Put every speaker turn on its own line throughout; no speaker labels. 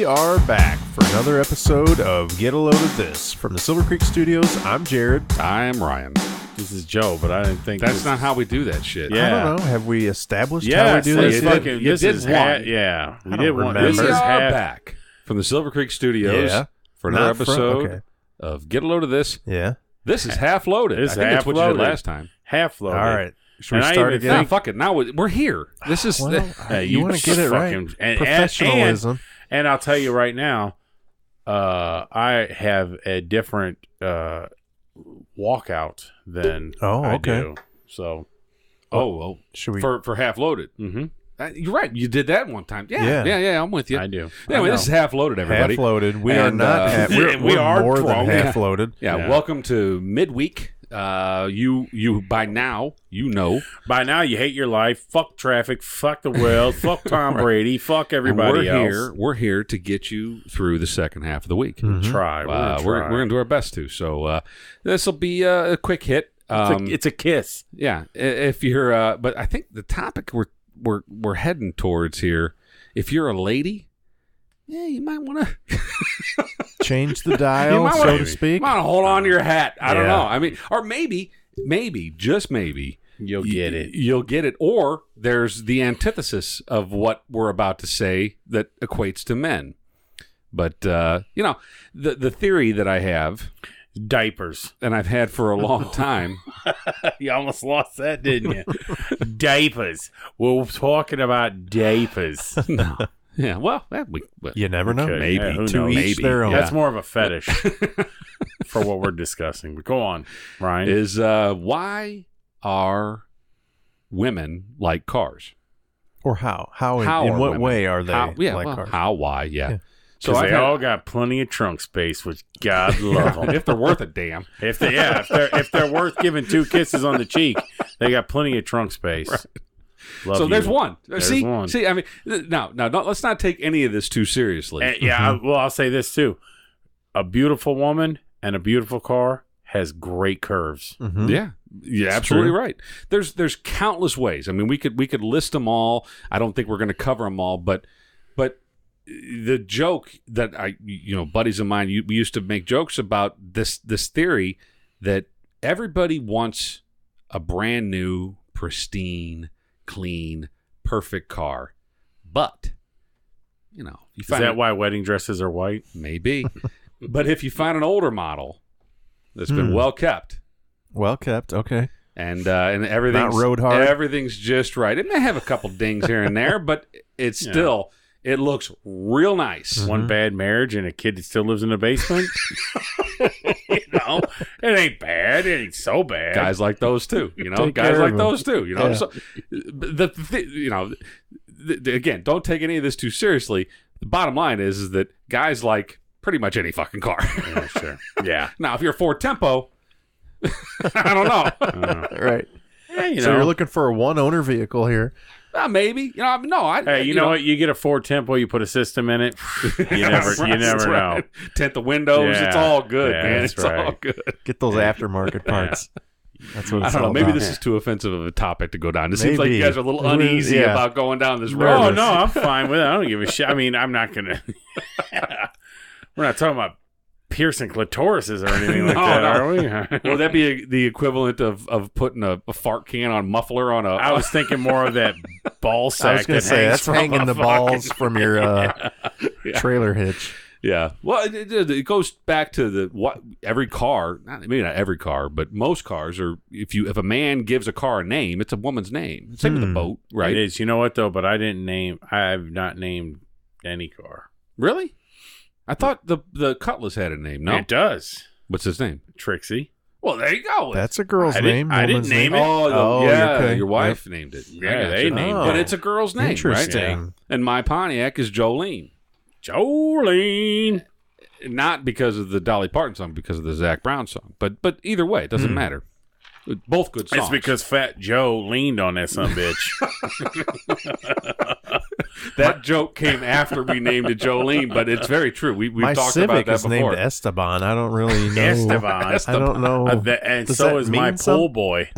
We are back for another episode of Get a Load of This. From the Silver Creek Studios, I'm Jared.
I am Ryan.
This is Joe, but I didn't think
That's not how we do that shit.
I don't know. Have we established
yeah,
how we do this?
We did one.
remember.
This
We
is
are back from the Silver Creek Studios for another episode of Get a Load of This.
Yeah.
This is half loaded.
It's
I think that's what you
half-loaded.
did last time.
Half loaded.
All right. Should we
And I
start
even
again?
Nah, fuck it. Now we're here. This is...
You want to get it right. Professionalism.
And I'll tell you right now, I have a different walkout than I do. So,
should we?
for half loaded.
Mm-hmm. You're right. You did that one time. Yeah. I'm with you.
I do.
Anyway, this is half loaded, everybody.
Half loaded. We are
And,
not. We are more than half loaded.
Yeah. Welcome to midweek. You by now you know.
By now you hate your life. Fuck traffic. Fuck the world. Fuck Tom Brady. Fuck everybody else.
We're here to get you through the second half of the week.
Mm-hmm.
We're gonna do our best to. So this will be a quick hit.
It's a kiss.
Yeah. If you're, but I think the topic we're heading towards here. If you're a lady, yeah, you might want to
change the dial, so to speak.
You might hold on to your hat. I don't know. I mean, or maybe, just maybe,
you'll get it.
You'll get it. Or there's the antithesis of what we're about to say that equates to men. But the theory that I have,
diapers,
and I've had for a long time.
You almost lost that, didn't you? Diapers. We're talking about diapers.
No. Yeah, well,
you never know.
Maybe.
Yeah, who
to
knows?
each their own.
That's more of a fetish for what we're discussing. But go on, Ryan.
Is why are women like cars?
Or how?
How
in
are
what
women?
way are they like cars?
How, why, yeah.
So they all got plenty of trunk space, which God love them.
If they're worth a damn.
If they're worth giving 2 kisses on the cheek, they got plenty of trunk space.
Right.
Love
so
you.
there's one.
There's one.
See. I mean, now, let's not take any of this too seriously.
I'll say this too: a beautiful woman and a beautiful car has great curves.
Mm-hmm.
Yeah, absolutely right. There's countless ways. I mean, we could list them all. I don't think we're going to cover them all, but the joke that buddies of mine, we used to make jokes about this if that everybody wants a brand new, pristine, clean, perfect car. But, you
Is that why wedding dresses are white?
Maybe. But if you find an older model that's been well kept.
Well kept, okay.
And everything's,
not road hard.
Everything's just right. It may have a couple dings here and there, but it's still... It looks real nice.
Mm-hmm. One bad marriage and a kid that still lives in the basement. It ain't bad. It ain't so bad.
Guys like those too. Guys like those too.
Yeah.
So again, don't take any of this too seriously. The bottom line is that guys like pretty much any fucking car.
Yeah, sure. Yeah.
Now, if you're a Ford Tempo, I don't know.
Right.
Yeah,
So you're looking for a one-owner vehicle here.
Maybe.
Hey, you know what? You get a Ford Tempo, you put a system in it. You never know.
Tint the windows.
Yeah.
It's all good,
Yeah,
man.
that's
It's
right.
all good.
Get those aftermarket parts. That's what
I
it's
don't know.
all
Maybe
about.
this is too offensive of a topic to go down. It seems like you
Maybe.
guys are a little uneasy
Yeah.
about going down this
No,
road.
no, I'm fine with it. I don't give a shit. I mean, I'm not going to. We're not talking about piercing clitorises or anything like that, are we?
Would that be the equivalent of putting a fart can on muffler on a...
I was thinking more of that ball sack.
I was going to say, that's
from
hanging
a
the balls from your trailer hitch.
Yeah. Well, it goes back to every car, maybe not every car, but most cars are, if a man gives a car a name, it's a woman's name. Same with a boat, right?
It is. You know what, though? But I've not named any car.
Really? I thought the Cutlass had a name. No?
It does.
What's his name?
Trixie.
Well, there you go.
That's a girl's name.
I didn't
woman's
name it.
Oh, yeah.
okay.
Your wife named it.
Yeah, they named it.
But it's a girl's name,
Interesting.
right? And my Pontiac is Jolene.
Jolene.
Not because of the Dolly Parton song, because of the Zac Brown song. But either way, it doesn't matter. Both good songs.
It's because Fat Joe leaned on that son bitch.
That joke came after we named it Jolene, but it's very true. We've
My
talked
Civic
about that
is
before.
named Esteban. I don't really know.
Esteban.
I don't know.
And
Does
so
that
is my
mean
pool boy.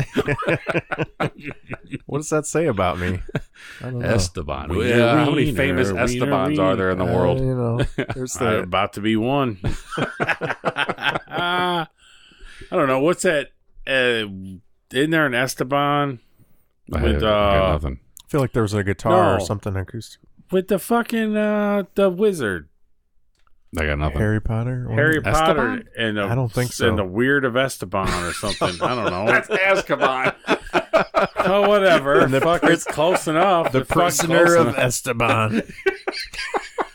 What does that say about me? I don't know.
Esteban.
Wiener,
How many
wiener,
famous
wiener,
Estebans are there in the world?
You know, there's
I'm about to be one. I don't know. What's that? Isn't there an Esteban?
I got nothing.
I feel like there was a guitar or
No.
something acoustic.
With the fucking the wizard.
I got nothing.
Harry Potter?
Harry
Esteban?
Potter and the,
I don't think so.
And the Weird of Esteban or something. I don't know.
That's Azkaban.
Oh, whatever.
And the
Fuck, it's close enough.
The
It's fucking
Prisoner
close
of
enough.
Esteban.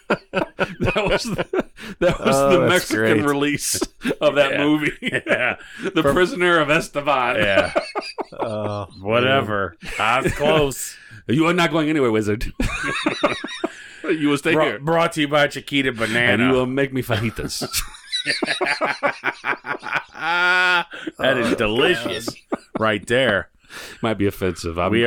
That was the
Oh, that's
Mexican
great.
release of that
Yeah.
movie.
Yeah.
The Prisoner of Esteban.
Yeah.
Oh,
Whatever. That's close.
You are not going anywhere, wizard. You will stay here.
Brought to you by Chiquita
And
Banana.
you will make me fajitas.
That is delicious. Right there.
Might be offensive.
We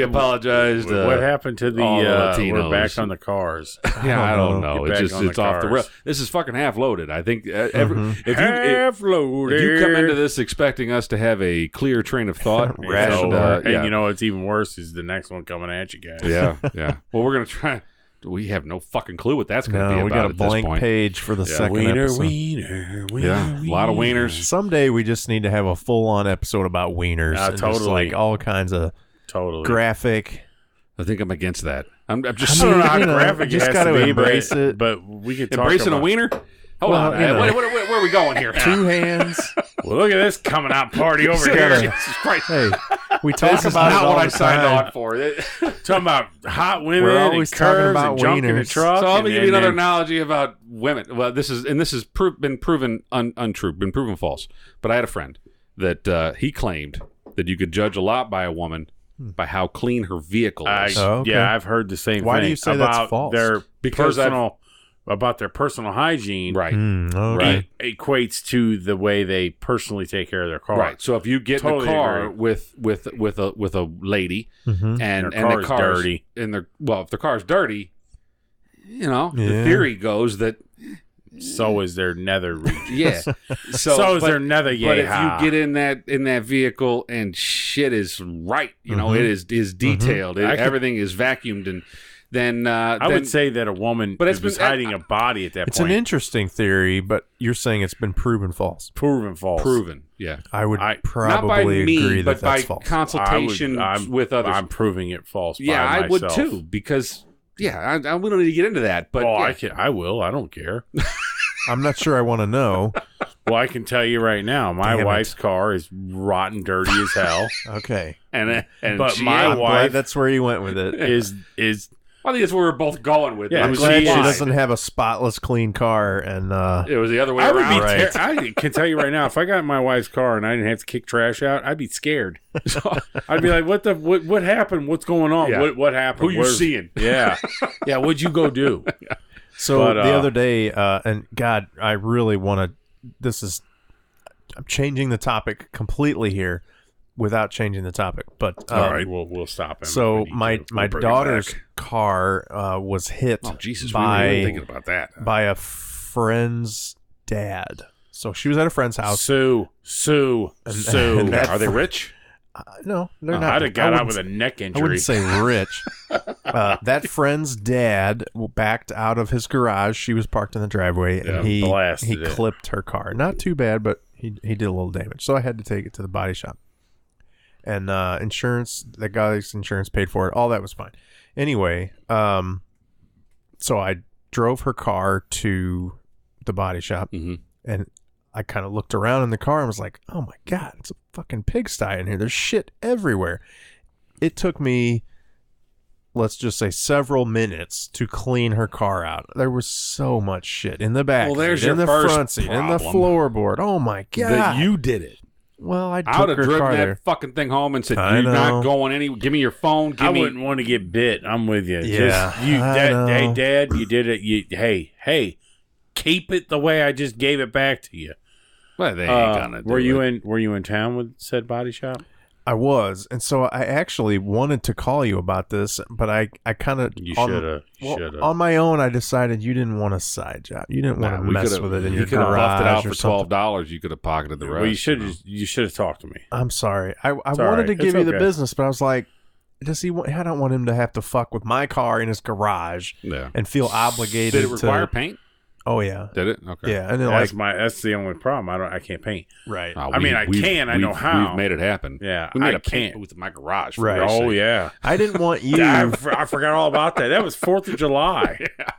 apologize.
What happened to the,
all the Latinos.
we're back on the cars.
Yeah, I don't know.
Get
It's
back
just
on the
it's off the
cars.
rail. This is fucking half loaded. I think if
Half loaded.
you come into this expecting us to have a clear train of thought,
Rational.
And you know what's even worse is the next one coming at you guys.
yeah. Well, we're gonna try. We have no fucking clue what that's going to be
no,
about
we got a
at this
blank
point.
page for the second
Wiener,
episode.
wiener, wiener,
Yeah, a lot of wieners.
Someday we just need to have a full-on episode about wieners. And just,
totally.
like all kinds of
Totally.
graphic.
I think I'm against that. I'm just
I don't know how
You know,
graphic
you just
it has
gotta
to be,
embrace
but,
it.
But we could talk
embracing
about
a wiener. Hold
Well,
on.
you know.
Where are we going here?
Two hands.
Well, look at this coming out party over
Just
here.
gotta-
Jesus Christ.
Hey, we talk
This is
about it
not
all
what I
the
signed
time.
on for.
Talking about hot women
We're
and
always
curves
talking about
and junk in the
wieners.
truck.
So let me
and-
give you another
and-
analogy about women. Well, this has been proven untrue, been proven false. But I had a friend that he claimed that you could judge a lot by a woman by how clean her vehicle is.
Oh, okay.
Yeah, I've heard the same
Why
thing
do you say that's
about
false?
their
Because
personal hygiene.
Right.
Okay.
Equates to the way they personally take care of their car.
Right. So if you get
Totally
in the car
agree.
with a lady
Mhm.
and
Their
the
car's dirty.
and if the car's dirty, the
Yeah.
theory goes that
So is their nether region.
yeah.
So is their nether
But if
yeha.
you get in that vehicle and shit is right,
Mm-hmm.
it is detailed, everything is vacuumed, and then
I would say that a woman
But it's
was
been-
hiding a body at that
It's
point.
an interesting theory, but you're saying it's been proven false.
proven false.
proven. Yeah.
I would
I-
probably
Not by
agree
me,
that
but by
that's false.
consultation with others.
I'm proving it false.
Yeah,
by
I would
myself.
too, because we don't need to get into that. But
Oh,
yeah.
I will. I don't care.
I'm not sure I want to know.
Well, I can tell you right now, my
Damn it.
wife's car is rotten, dirty as hell.
Okay.
and
But
she,
my
I'm glad
wife
that's where you went with it.
is
I think that's where we're both going with.
Yeah,
it.
I'm
was
glad she
why.
doesn't have a spotless clean car and
It was the other way
I would
around.
be.
Right.
I can tell you right now, if I got in my wife's car and I didn't have to kick trash out, I'd be scared. I'd be like, "What happened? What's going on?
Yeah.
What happened?
Who you seeing?
Yeah, yeah. What'd you go do?
So
But,
the other day, and God, I really want to. I'm changing the topic completely here, without changing the topic. But
All right, we'll stop him.
So
if we need
my
to.
my
We'll bring it
daughter's
back.
car was hit
Oh Jesus, we weren't even thinking about that.
by a friend's dad. So she was at a friend's house.
Sue.
and that-
Are they rich?
No, they're not.
I'd have got
I
out
wouldn't-
with a neck
I
injury.
wouldn't say rich. That friend's dad backed out of his garage. She was parked in the driveway,
Yeah,
and he
blasted it.
clipped her car. Not too bad, but he did a little damage. So I had to take it to the body shop. And insurance, the guy's insurance paid for it. All that was fine. Anyway, so I drove her car to the body shop,
Mm-hmm.
and I kind of looked around in the car and was like, oh my God, it's a fucking pigsty in here. There's shit everywhere. It took me, let's just say, several minutes to clean her car out. There was so much shit in the back
Well, there's
seat,
your
in the
first
front seat, in the
problem.
floorboard. Oh my God.
That you did it.
Well, I
I would
took
have
her
driven
car
that
there.
fucking thing home and said,
I
"You're
know.
not going any. Give me your phone.
I
Give me."
wouldn't want to get bit. I'm with you.
Yeah,
Just, you,
I
Dad,
know.
hey, Dad, you did it. Hey, keep it the way I just gave it back to you.
Well, they ain't gonna.
Were you in town with said body shop?
I was. And so I actually wanted to call you about this, but I kind of...
You should have.
On my own, I decided you didn't want a side job. You didn't want to mess with it in your
You could have buffed it
garage
out
or
for
something.
$12. You could have pocketed the rest.
Well, you should have talked to me.
I'm sorry. I
all
wanted
right.
to give
It's
you the
okay.
business, but I was like, does he want? I don't want him to have to fuck with my car in his garage and feel obligated.
Did it require paint?
Oh yeah.
Did it? Okay.
Yeah, and then
that's the only problem. I can't paint.
Right.
I know how.
We've made it happen.
Yeah,
we made
I
a paint booth in my garage.
Right.
Oh yeah.
I didn't want you.
I forgot all about that. That was 4th of July.
Yeah.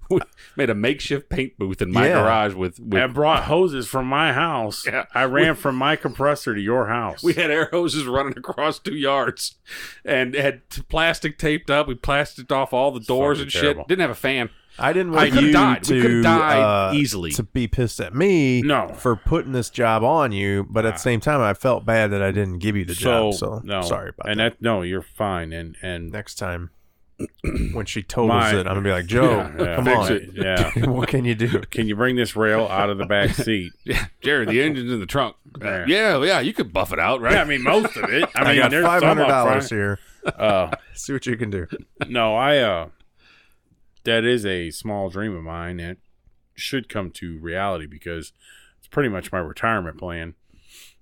We made a makeshift paint booth in my garage with
I brought hoses from my house.
Yeah.
I ran from my compressor to your house.
We had air hoses running across 2 yards and had plastic taped up. We plastered off all the doors and
terrible.
shit. Didn't have a fan.
I didn't want
We
you
could have died easily.
to be pissed at me for putting this job on you, but at the same time, I felt bad that I didn't give you the job. So sorry about that.
No, you're fine. And
next time when she totals it, I'm gonna be like, Joe, come on,
yeah.
What can you do?
Can you bring this rail out of the back seat?
Yeah, Jared, the engine's in the trunk. Yeah, you could buff it out, right?
Yeah, I mean most of it. I
got
there's
$500 here.
Uh,
See what you can do.
No, that is a small dream of mine. It should come to reality because it's pretty much my retirement plan.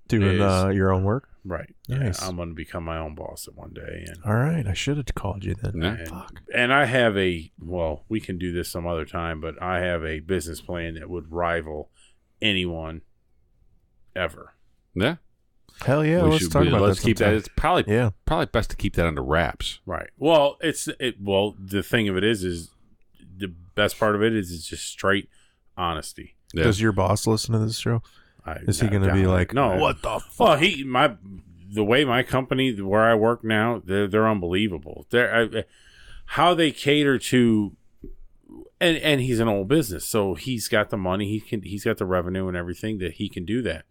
Doing your own work?
Right.
Nice.
Yeah, I'm going to become my own boss at one day. And,
all right. I should have called you then.
Yeah.
Fuck.
And I have we can do this some other time, but I have a business plan that would rival anyone ever.
Yeah.
Hell yeah. Let's talk about
let's
that
keep
sometime.
that. It's probably best to keep that under wraps.
Right. Well, the thing of it is the best part of it is it's just straight honesty.
Yeah.
Does your boss listen to this show? Is he going to be like,
no?
What the fuck?
Well, the way my company, where I work now, they're unbelievable. How they cater to, and he's an old business, so he's got the money. He's got the revenue and everything that he can do that.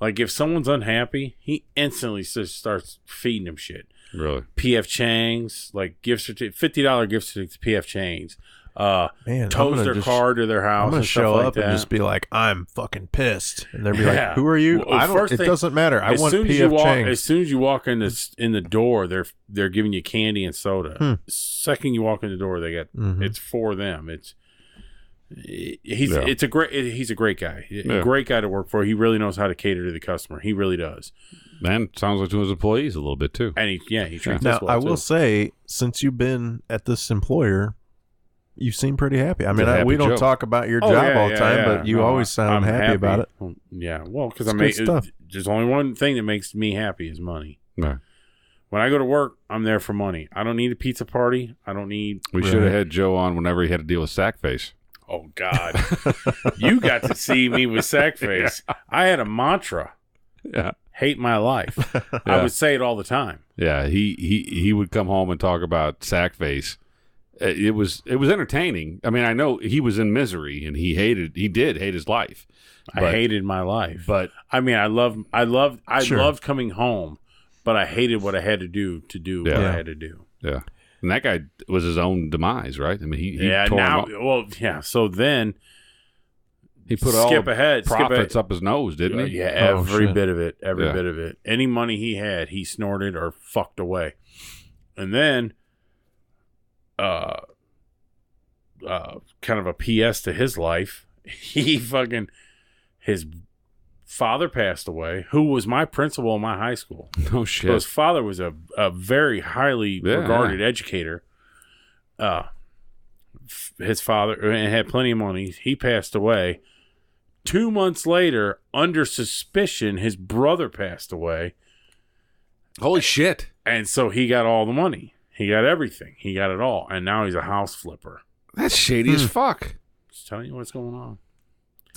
Like if someone's unhappy, he instantly just starts feeding them shit.
Really?
PF Chang's, like $50 gift certificate to PF Chang's.
Man,
tows their car to their house.
I'm gonna show up and just be like, I'm fucking pissed, and they'll be like, "Who are you?" Well, it doesn't matter. I want PF Chang's.
As soon as you walk in the door, they're giving you candy and soda. Second you walk in the door, they got it's for them. He's a great guy. A great guy to work for. He really knows how to cater to the customer. He really does.
Man, sounds like to his employees a little bit too.
And he treats us
now,
well
I will say, since you've been at this employer, you seem pretty happy. I mean, we don't talk about your job all the time, but you always sound happy about it.
Well, yeah, well, because there's only one thing that makes me happy is money.
Right.
When I go to work, I'm there for money. I don't need a pizza party. I don't need.
We should have had Joe on whenever he had to deal with Sackface.
Oh God, you got to see me with Sackface. Yeah. I had a mantra.
Yeah.
Hate my life. I would say it all the time.
Yeah, he would come home and talk about Sackface. It was entertaining. I mean, I know he was in misery and he did hate his life.
I hated my life.
But
I mean, I loved coming home, but I hated what I had to do what I had to do.
Yeah. And that guy was his own demise, right? I mean, he tore him up.
Well, yeah. So then
he put profits up his nose, didn't he?
Yeah, every bit of it. Every bit of it. Any money he had, he snorted or fucked away. And then kind of a PS to his life, his father passed away, who was my principal in my high school.
No shit.
So his father was a very highly regarded educator. His father and had plenty of money. He passed away. 2 months later, under suspicion, his brother passed away.
Holy shit.
And so he got all the money. He got everything. He got it all. And now he's a house flipper.
That's shady as fuck.
Just telling you what's going on.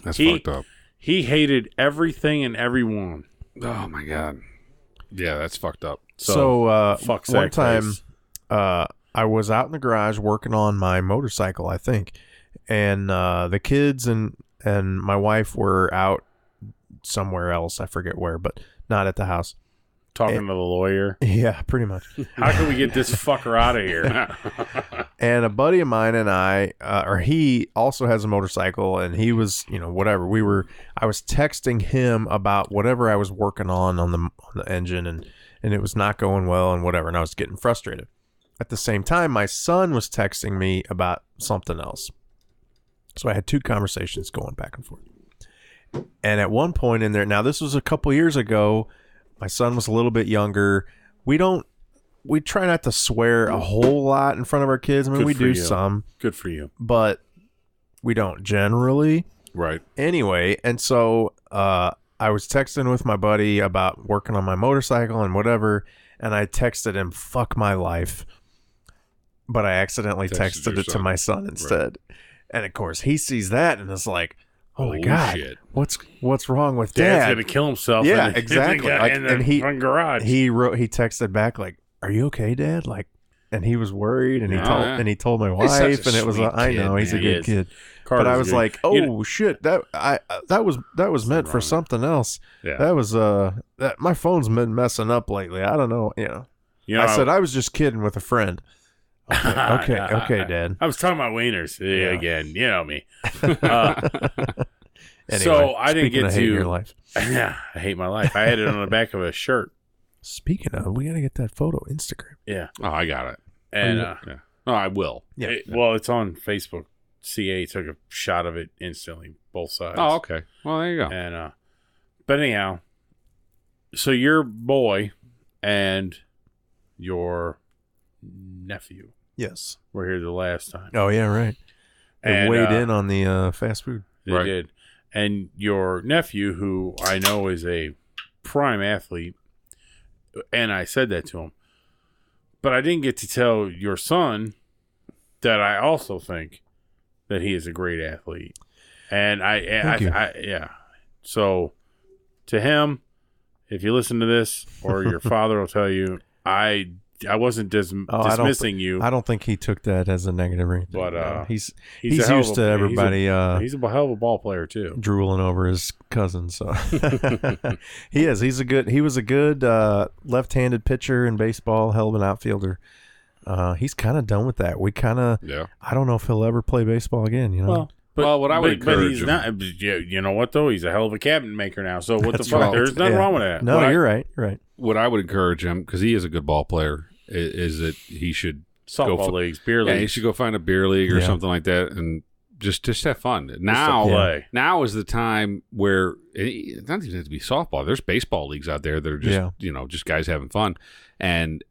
That's fucked up.
He hated everything and everyone.
Oh, my God. Yeah, that's fucked up.
So
fuck
one time, I was out in the garage working on my motorcycle, I think. And the kids and my wife were out somewhere else. I forget where, but not at the house.
Talking to the lawyer.
Yeah, pretty much.
How can we get this fucker out of here?
And a buddy of mine and I, he also has a motorcycle, and he was, whatever. I was texting him about whatever I was working on the engine, and it was not going well and whatever, and I was getting frustrated. At the same time, my son was texting me about something else. So I had two conversations going back and forth. And at one point in there, now this was a couple years ago, my son was a little bit younger. We don't we try not to swear a whole lot in front of our kids. I mean, we do some.
Good for you.
But we don't generally.
Right.
Anyway, and so I was texting with my buddy about working on my motorcycle and whatever, and I texted him, "Fuck my life," but I accidentally texted it to my son instead. Right. And of course, he sees that and is like, "Oh my God, shit. What's wrong with Dad?
Dad's gonna kill himself."
Yeah, exactly.
And he garage.
He texted back like, "Are you okay, Dad?" Like, and he was worried, and he told my wife, and it was I know he's a good kid. But I was like, "Oh shit, that was meant for something else."
Yeah.
That was that my phone's been messing up lately. I don't know, I said I was just kidding with a friend. Okay, Dad.
I was talking about wieners again. You know me.
Anyway,
so I didn't get to
your life.
Yeah, I hate my life. I had it on the back of a shirt.
Speaking of, we gotta get that photo Instagram.
Yeah.
Oh, I got it.
And
yeah. Oh, I will.
Yeah. Well, it's on Facebook. CA took a shot of it instantly, both sides.
Oh, okay. Well, there you go.
And but anyhow, so your boy and your nephew,
yes,
were here the last time.
Oh yeah, right. They weighed in on the fast food.
They did. And your nephew, who I know is a prime athlete, and I said that to him, but I didn't get to tell your son that I also think that he is a great athlete. And I So to him, if you listen to this, or your father will tell you, I wasn't dismissing you.
I don't think he took that as a negative or anything.
But
he's used to everybody.
He's a hell of a ball player too,
drooling over his cousin. So he is. He was a good left-handed pitcher in baseball, hell of an outfielder. He's kind of done with that. I don't know if he'll ever play baseball again.
What I would encourage him.
Not. You know what though? He's a hell of a cabinet maker now. So what the fuck? Right. There's nothing wrong with that.
No, you're right. You're right.
What I would encourage him, because he is a good ball player, is that he should
softball leagues, beer leagues.
Yeah, he should go find a beer league or something like that, and just have fun. Now is the time where it doesn't even have to be softball. There's baseball leagues out there that are just just guys having fun, and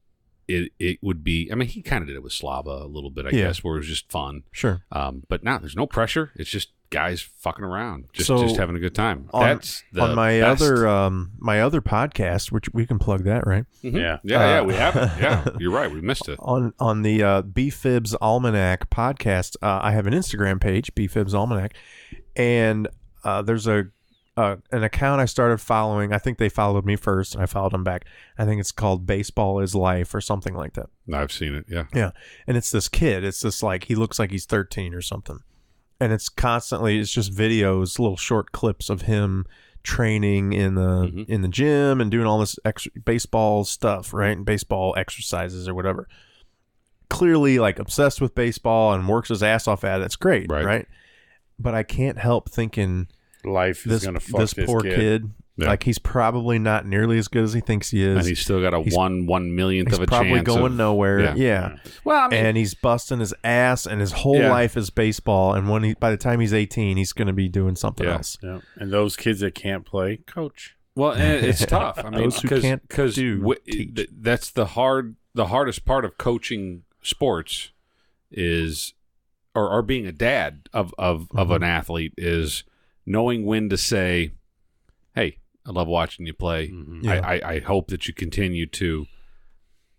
it would be. I mean, he kind of did it with Slava a little bit, I guess, where it was just fun.
Sure.
But now there's no pressure. It's just guys fucking around, just having a good time. That's
on my
best.
other podcast, which we can plug that, right?
Mm-hmm. Yeah, we have it. Yeah, you're right. We missed it
on the B-Fibs Almanac podcast. I have an Instagram page, B-Fibs Almanac, and there's an account I started following. I think they followed me first, and I followed them back. I think it's called Baseball is Life or something like that.
I've seen it.
Yeah, and it's this kid. It's this he looks like he's 13 or something. And it's just videos, little short clips of him training in the gym and doing all this baseball stuff, right? And baseball exercises or whatever. Clearly, obsessed with baseball and works his ass off at it. It's great, right? But I can't help thinking
life is going to fuck
this poor kid. Yeah. He's probably not nearly as good as he thinks he is.
And he's still got a 1/1,000,000th of a chance.
He's probably going nowhere. Yeah.
Well, I mean,
and he's busting his ass, and his whole life is baseball. And by the time he's 18, he's going to be hardest something else.
Yeah. And those kids that can't play, coach.
Well, and it's tough. I mean,
those who can't
that's the hardest part of coaching sports is, or being a dad of an athlete, is knowing when to say, "Hey, I love watching you play. Mm-hmm. Yeah. I hope that you continue to,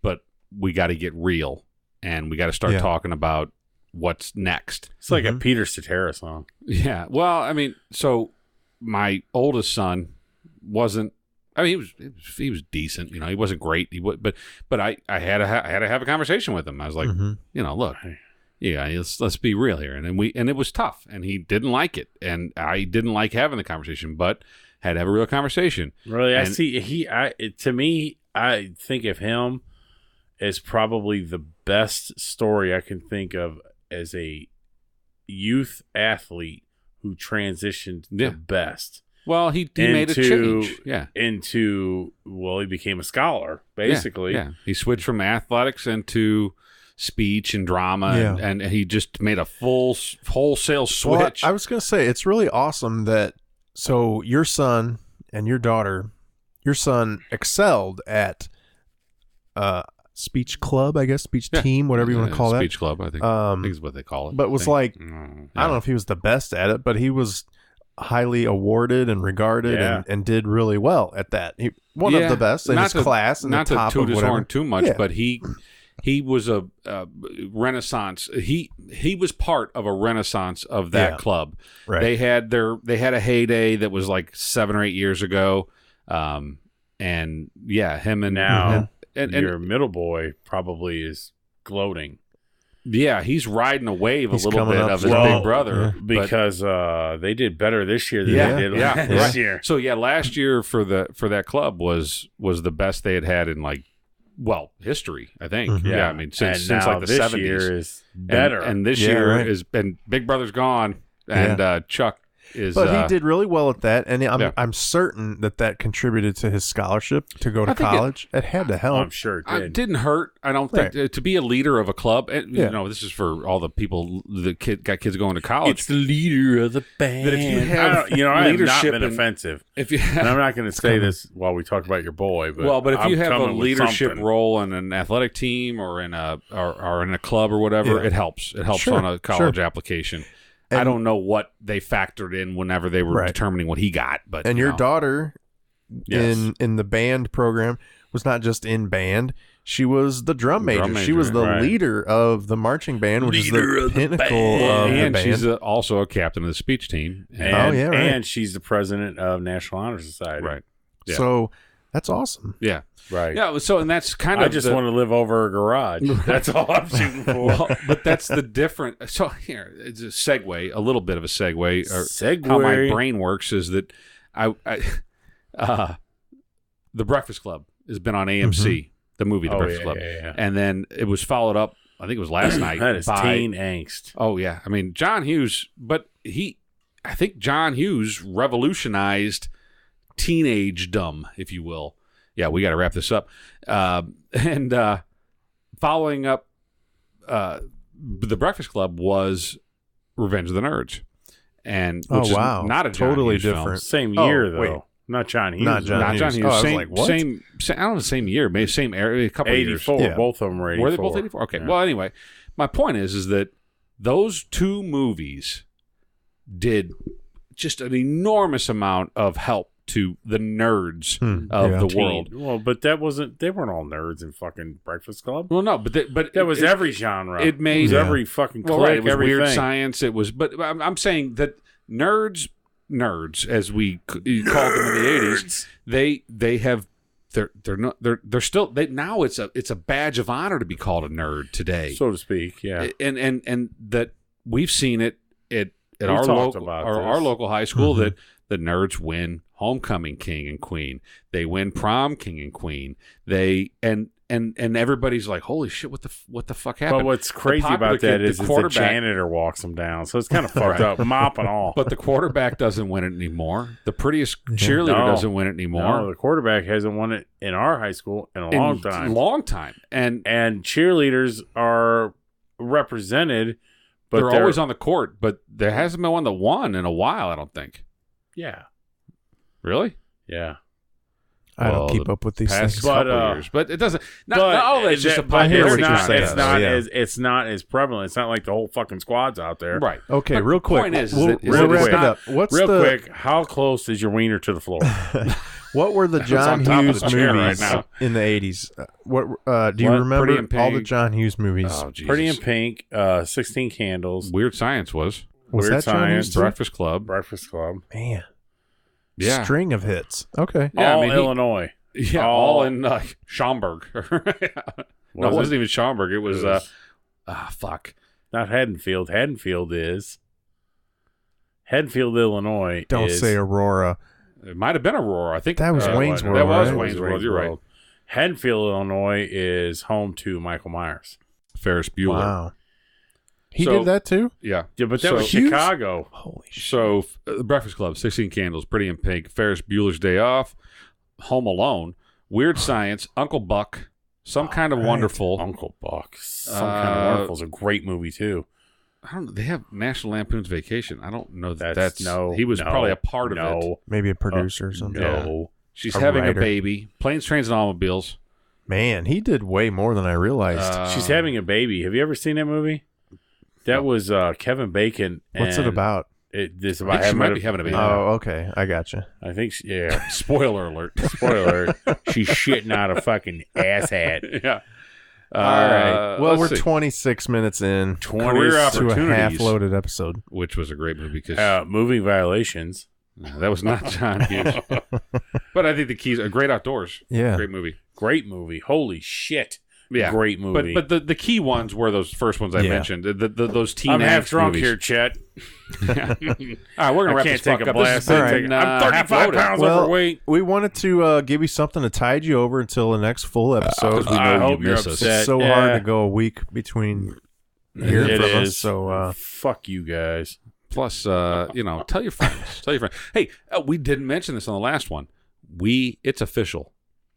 but we got to get real, and we got to start talking about what's next."
It's like a Peter Cetera song.
Yeah. Well, I mean, so my oldest son wasn't. I mean, he was decent. He wasn't great. But I had to have a conversation with him. I was like, look. Yeah, let's be real here, and it was tough, and he didn't like it, and I didn't like having the conversation, but had to have a real conversation.
Really, to me, I think of him as probably the best story I can think of as a youth athlete who transitioned the best.
Well, he made a change. Yeah,
he became a scholar basically.
Yeah. He switched from athletics into speech and drama, and he just made a wholesale switch.
Well, I was going to say, it's really awesome that your son and your daughter, your son excelled at speech club, I guess, speech team, whatever you want to call that.
Speech club, I think is what they call it.
But was like, I don't know if he was the best at it, but he was highly awarded and regarded and did really well at that. One of the best in his class. And
not
the top
to toot
of
his horn too much,
Yeah.
but he was a renaissance. He was part of a renaissance of that club.
Right.
They had a heyday that was like 7 or 8 years ago. And yeah, him and
now
and
your middle boy probably is gloating.
Yeah, he's riding a wave
He's
a little bit
coming up
of his
strong.
big brother.
Because they did better this year than they did last year.
So yeah, last year for that club was the best they had in like history, I think.
Mm-hmm.
Yeah, I mean since
now
like the
this
70s.
year is better.
And this
Yeah,
year
right.
is and Big Brother's gone and Chuck is
But he did really well at that, and I'm certain that contributed to his scholarship to go to college. It had to help.
I'm sure it did.
It didn't hurt. I don't think to be a leader of a club. And, you know, this is for all the people that got kids going to college.
It's the leader of the band.
That if you have
I have not
leadership
been
and-
offensive.
If you
And I'm not going to say this while we talk about your boy, but
but if you
I'm
have a
coming with
leadership
something.
role in an athletic team or in a club or whatever, it helps. It helps
Sure,
on a college application. I don't know what they factored in whenever they were determining what he got, but
And your daughter
Yes.
in the band program was not just in band. She was the drum major. She was the
right.
leader of the marching band, which
Leader
is
of
the
the
pinnacle
band.
of the
and
band.
she's also a captain of the speech team.
And,
right.
and she's the president of National Honor Society.
Right. Yeah.
So that's awesome.
Yeah.
Right.
Yeah. So, and that's kind of
I just want to live over a garage. That's all I'm shooting for.
Well, but that's the different. So here, it's a segue, a little bit of a segue. Or
Segue.
How my brain works is that the Breakfast Club has been on AMC, the movie The Breakfast Club,
yeah.
and then it was followed up. I think it was last night.
That is
by,
teen angst.
Oh yeah, I mean John Hughes, but I think John Hughes revolutionized teenagedom, if you will. Yeah, we got to wrap this up. And following up, The Breakfast Club was Revenge of the Nerds, and which is not a John
totally
Hughes film.
different.
Same year, though.
wait.
Not John Hughes.
Not John
Not
Hughes.
John Hughes.
Oh, I was
same,
like, what?
same. I don't know, same year, maybe same area, a couple of years.
84.
Yeah.
Both of them were 84.
Were they both 84? Okay.
Yeah.
Well, anyway, my point is that those two movies did just an enormous amount of help to the nerds of the world.
Well, but they weren't all nerds in fucking Breakfast Club.
Well, no, but
That was every genre.
It made
It was every fucking clique,
right, it was
everything.
weird science. It was, but I'm saying that nerds as we called them in the 80s, they're still now it's a badge of honor to be called a nerd today,
so to speak. Yeah.
and that we've seen it at
We've
our
talked
local
about
our
this.
local high school that the nerds win homecoming king and queen, they win prom king and queen, they and everybody's like, holy shit, what the fuck happened?
But what's crazy
popular
about that
kid,
is
the
the
quarterback-
janitor walks them down, so it's kind of fucked up, mop and all.
But the quarterback doesn't win it anymore. The prettiest cheerleader
No.
doesn't win it anymore.
No, the quarterback hasn't won it in our high school in a long time.
Long time. And
cheerleaders are represented, but
they're always on the court, but there hasn't been one that won in a while, I don't think.
Yeah.
Really?
Yeah.
I
Well,
don't keep up with these
Past
things.
But,
couple years. But it doesn't not
But
all that's just a
but
hear
popularity
what you're saying.
contest.
it's not as prevalent. It's not like the whole fucking squad's out there.
Right.
Okay,
But
real
the
quick.
point is
we'll
that- is
we'll
that it's
wrap it
not-
up. What's
Real
the
quick, how close is your wiener to the floor?
what were the John
on top of
Hughes
the chair
movies
right now.
in the 80s? What do you
What?
remember
Pretty in
all the
Pink.
John Hughes movies?
Oh, Jesus.
Pretty in Pink, 16 Candles,
Weird Science was.
Was
Weird
that John
Science,
Hughes too?
Breakfast Club.
Breakfast Club,
Man,
Yeah.
string of hits. Okay.
Yeah, I
all
mean, he-
Illinois.
Yeah,
all-
all in Schaumburg. No, it
Was
wasn't even Schaumburg. It was,
It
fuck.
not Haddonfield. Haddonfield, Illinois.
Don't
is,
say Aurora.
It might have been Aurora. I think
That was Waynesboro,
That was
right?
Waynesboro. You're right.
Haddonfield, Illinois is home to Michael Myers.
Ferris Bueller.
Wow. He
So-
did that too?
Yeah.
Yeah, but that
So-
was
Hughes?
Chicago.
Holy shit.
So, Breakfast Club, 16 Candles, Pretty in Pink, Ferris Bueller's Day Off, Home Alone, Weird Science, Uncle Buck, Some Kind of
right.
Wonderful.
Uncle Buck. Some Kind of Wonderful is a great movie, too.
I don't know. They have National Lampoon's Vacation. I don't know that
That's no.
He was
no,
probably a part of it.
Maybe a producer or something.
No.
She's
A
having
writer.
a baby. Planes, Trains, and Automobiles.
Man, he did way more than I realized.
She's having a baby. Have you ever seen that movie? That was Kevin Bacon.
What's it about?
It's
I
about
think she might be having a baby.
Oh, okay. I gotcha.
I think, yeah.
Spoiler alert.
Spoiler. She's shitting out a fucking ass hat.
Yeah.
All right. Well, we're
let's see.
26 minutes in.
Career
to a
Opportunities,
half-loaded episode.
which was a great movie because
Moving Violations.
that was not John Hughes. But I think the keys are Great Outdoors.
Yeah.
Great movie.
Great movie. Holy shit.
Yeah.
Great movie.
But the key ones were those first ones I
Yeah.
mentioned. Those teen
I'm half
angst
drunk
movies.
here, Chet.
All right, we're gonna
I
wrap
can't
this fuck
take a
up. This has
blast.
been,
I'm 35
half-loaded.
pounds
Well,
overweight.
we wanted to give you something to tide you over until the next full episode.
'cause we know
I
you
hope you're
miss us.
upset.
It's so
Yeah.
hard to go a week between hearing
It
from us.
is.
So,
Fuck you guys.
Plus, tell your friends. Tell your friends. Hey, we didn't mention this on the last one. It's official.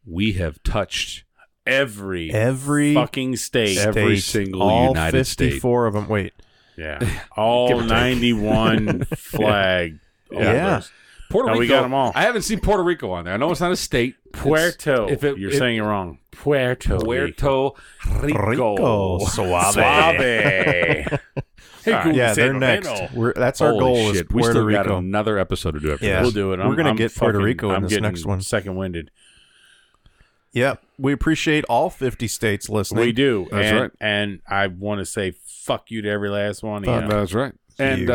We have touched
Every
state,
fucking state.
Every single
all
United state.
54 of them. Wait.
Yeah. All 91 flag.
Yeah.
Puerto
No,
Rico.
we got 'em all.
I haven't seen Puerto Rico on there. I know it's not a state.
Puerto.
You're
Saying it wrong. Puerto Rico.
Rico.
Suave.
Hey,
Yeah, they're next. That's our
Holy
goal is
shit. We
Puerto
still got
Rico.
another episode to do after
Yeah.
this.
We'll do it.
We're gonna
I'm
get Puerto
fucking-
Rico in
I'm
this
getting
next one.
Second-winded.
Yep. We appreciate all 50 states listening.
We do.
That's right.
And I want to say fuck you to every last one.
Fuck.
Yeah.
That's right. And,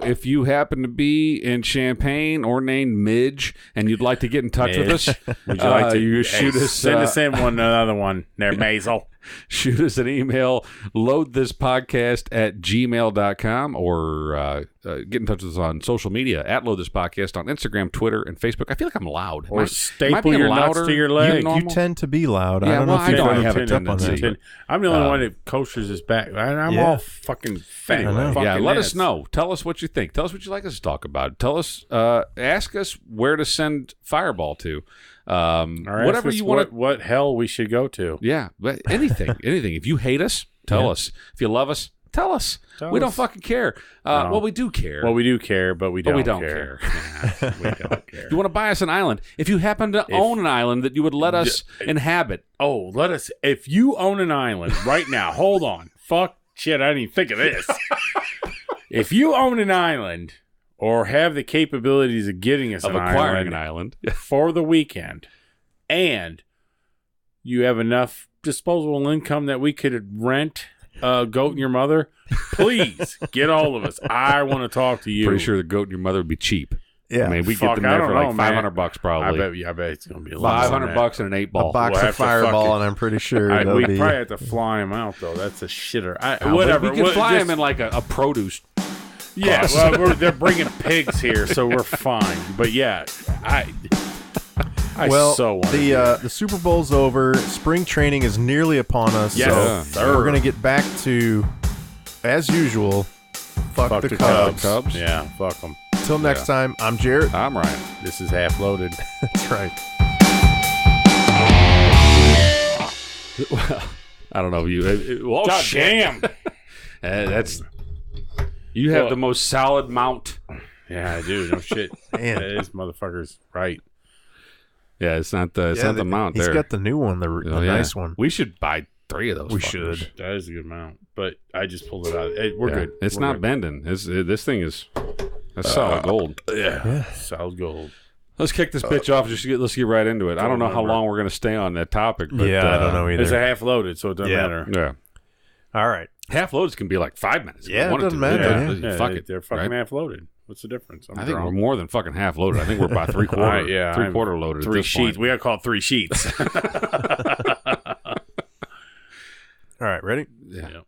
if you happen to be in Champaign or named Midge and you'd like to get in touch with us,
Would you like to
you shoot us,
send us in another one there, Maisel?
shoot us an email, loadthispodcast@gmail.com, or get in touch with us on social media at loadthispodcast on Instagram, Twitter, and Facebook. I feel like I'm loud.
Or
Am I
staple
being
your nuts
louder
to your
than
leg.
normal?
You tend to be loud.
Yeah,
I don't know
well,
if you've
I know I
ever
have a
picked up on
tendency.
that.
I'm the only one that kosher's his back. I'm
Yeah.
all fucking fat.
I know.
Yeah,
Fucking
let
ass.
us know. Tell us what you think. Tell us what you'd like us to talk about. Tell us, ask us where to send Fireball to.
Or
Whatever you want.
what hell we should go to.
Yeah, but anything. If you hate us, tell us. If you love us, tell us. We don't fucking care.
No.
Well, we do care.
Well, we do care, but we don't,
care.
Yeah, we don't care.
You want to buy us an island? If you happen to own an island that you would let us inhabit.
Oh, if you own an island right now, hold on. Fuck, shit, I didn't even think of this. If you own an island or have the capabilities of getting us
Of
an
acquiring
island
an island.
for the weekend, and you have enough disposable income that we could rent a goat and your mother, please get all of us. I want to talk to you.
Pretty sure the goat and your mother would be cheap.
Yeah.
I mean, we
Fuck,
get them
I
there
don't
for
know,
like
man.
$500 probably.
I bet it's going to be a lot.
$500 and an 8-ball.
A box
We'll
of
have to
Fireball,
fucking-
and I'm pretty sure
We
they'll be...
probably have to fly him out, though. That's a shitter.
Whatever. We can fly
just-
them in like a produce.
Yeah,
bus.
well, they're bringing pigs here, so we're fine. But yeah, I so want
the Super Bowl's over. Spring training is nearly upon us.
Yes,
so
sir.
we're gonna get back to, as usual, fuck the Cubs.
Cubs.
Yeah, fuck them.
Till next time, I'm Jarrett.
I'm Ryan.
This is half loaded.
That's right.
I don't know if you. Oh,
God
shit.
damn.
That's. You have
Well-
the most solid mount.
Yeah, I do. No shit.
Man.
This motherfucker's right.
Yeah, it's not the mount
He's
there.
got the new one, the
Oh, yeah.
nice one.
We should buy 3 of those.
We
fuckers.
should.
That is a good mount. But I just pulled it out. We're
Yeah.
good.
It's
We're
not
good.
bending. This thing is. That's solid gold.
Yeah. Solid gold.
Let's kick this bitch off. Let's get right into it. I don't know how long we're going to stay on that topic. But,
Yeah, I don't know either.
It's a half loaded, so it doesn't matter.
Yeah.
All right.
Half loads can be like 5 minutes. if
Yeah,
you
it
wanted
doesn't
to.
matter,
Yeah,
Fuck it.
They're fucking
right?
half loaded. What's the difference?
I think we're more than fucking half loaded. I think we're about 3/4.
All right, yeah,
3/4 loaded.
Three
at this
sheets.
point.
We got to call it 3 sheets.
All right. Ready?
Yeah.
Yeah.